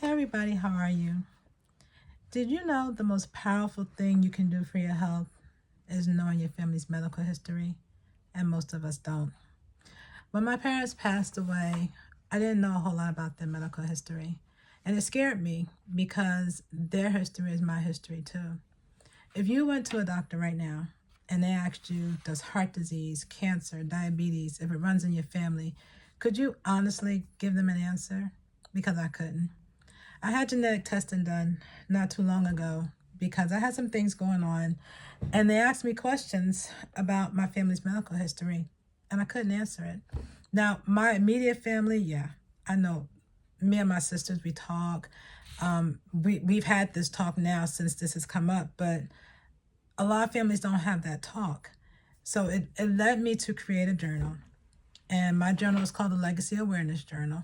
Hey everybody, how are you? Did you know the most powerful thing you can do for your health is knowing your family's medical history? And most of us don't. When my parents passed away, I didn't know a whole lot about their medical history. And it scared me because their history is my history too. If you went to a doctor right now and they asked you, does heart disease, cancer, diabetes, if it runs in your family, could you honestly give them an answer? Because I couldn't. I had genetic testing done not too long ago because I had some things going on, and they asked me questions about my family's medical history, and I couldn't answer it. Now, my immediate family, yeah, I know. Me and my sisters, we talk. We've had this talk now since this has come up, but a lot of families don't have that talk. So it led me to create a journal, and my journal is called the Legacy Awareness Journal.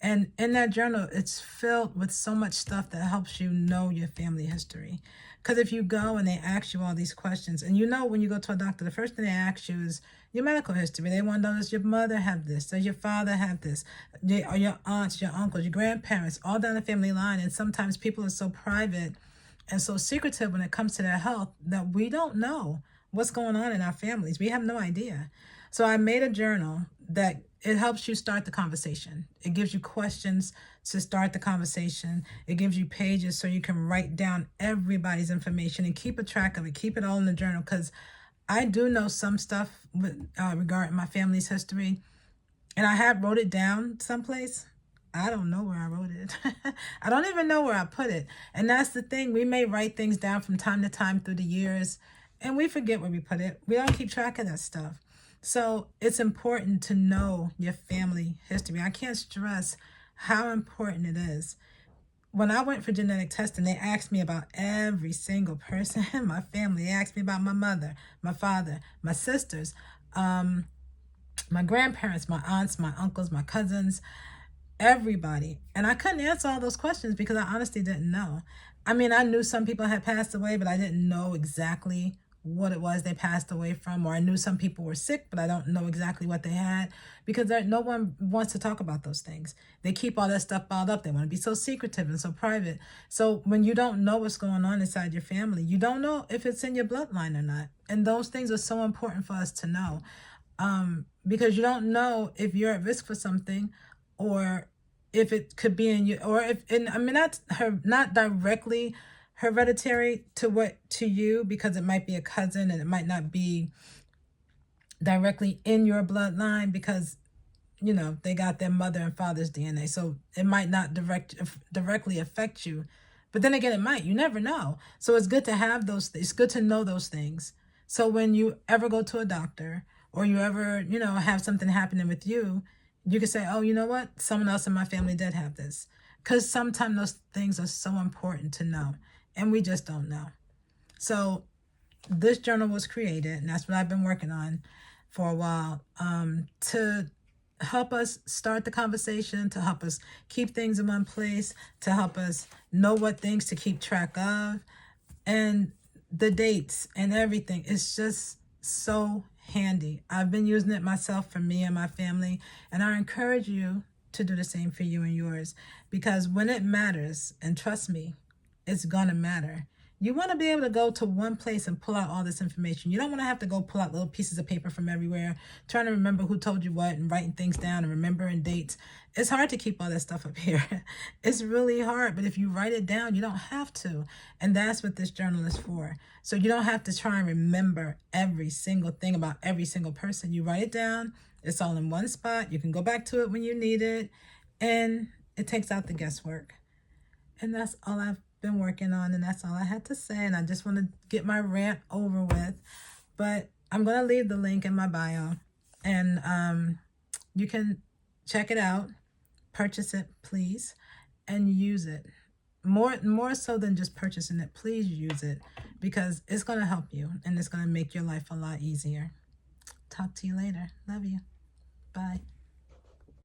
And in that journal, it's filled with so much stuff that helps you know your family history. Because if you go and they ask you all these questions, and you know when you go to a doctor, the first thing they ask you is your medical history. They want to know, does your mother have this? Does your father have this? Or your aunts, your uncles, your grandparents, all down the family line. And sometimes people are so private and so secretive when it comes to their health that we don't know what's going on in our families. We have no idea. So I made a journal that it helps you start the conversation. It gives you questions to start the conversation. It gives you pages so you can write down everybody's information and keep a track of it. Keep it all in the journal, because I do know some stuff with regarding my family's history, and I have wrote it down someplace. I don't know where I wrote it. I don't even know where I put it. And that's the thing. We may write things down from time to time through the years, and we forget where we put it. We don't keep track of that stuff. So it's important to know your family history. I can't stress how important it is. When I went for genetic testing, they asked me about every single person in my family. They asked me about my mother, my father, my sisters, my grandparents, my aunts, my uncles, my cousins, everybody. And I couldn't answer all those questions because I honestly didn't know. I mean, I knew some people had passed away, but I didn't know exactly what it was they passed away from. Or I knew some people were sick, but I don't know exactly what they had, because no one wants to talk about those things. They keep all that stuff bottled up. They want to be so secretive and so private. So when you don't know what's going on inside your family, you don't know if it's in your bloodline or not. And those things are so important for us to know, because you don't know if you're at risk for something, or if it could be in you, or if, and I mean, not directly hereditary to you, because it might be a cousin and it might not be directly in your bloodline, because they got their mother and father's DNA, so it might not directly affect you. But then again, it might. You never know. So it's good to have those. It's good to know those things. So when you ever go to a doctor, or you ever have something happening with you, you can say, oh, you know what? Someone else in my family did have this. Because sometimes those things are so important to know, and we just don't know. So this journal was created, and that's what I've been working on for a while, to help us start the conversation, to help us keep things in one place, to help us know what things to keep track of, and the dates and everything. It's just so handy. I've been using it myself for me and my family, and I encourage you to do the same for you and yours, because when it matters, and trust me, it's gonna matter. You want to be able to go to one place and pull out all this information. You don't want to have to go pull out little pieces of paper from everywhere, trying to remember who told you what and writing things down and remembering dates. It's hard to keep all that stuff up here. It's really hard, but if you write it down, you don't have to. And that's what this journal is for. So you don't have to try and remember every single thing about every single person. You write it down. It's all in one spot. You can go back to it when you need it, and it takes out the guesswork. And that's all I've been working on, and that's all I had to say. And I just want to get my rant over with, but I'm going to leave the link in my bio, and you can check it out, purchase it, please, and use it. More so than just purchasing it, please use it, because it's going to help you, and it's going to make your life a lot easier. Talk to you later. Love you. Bye.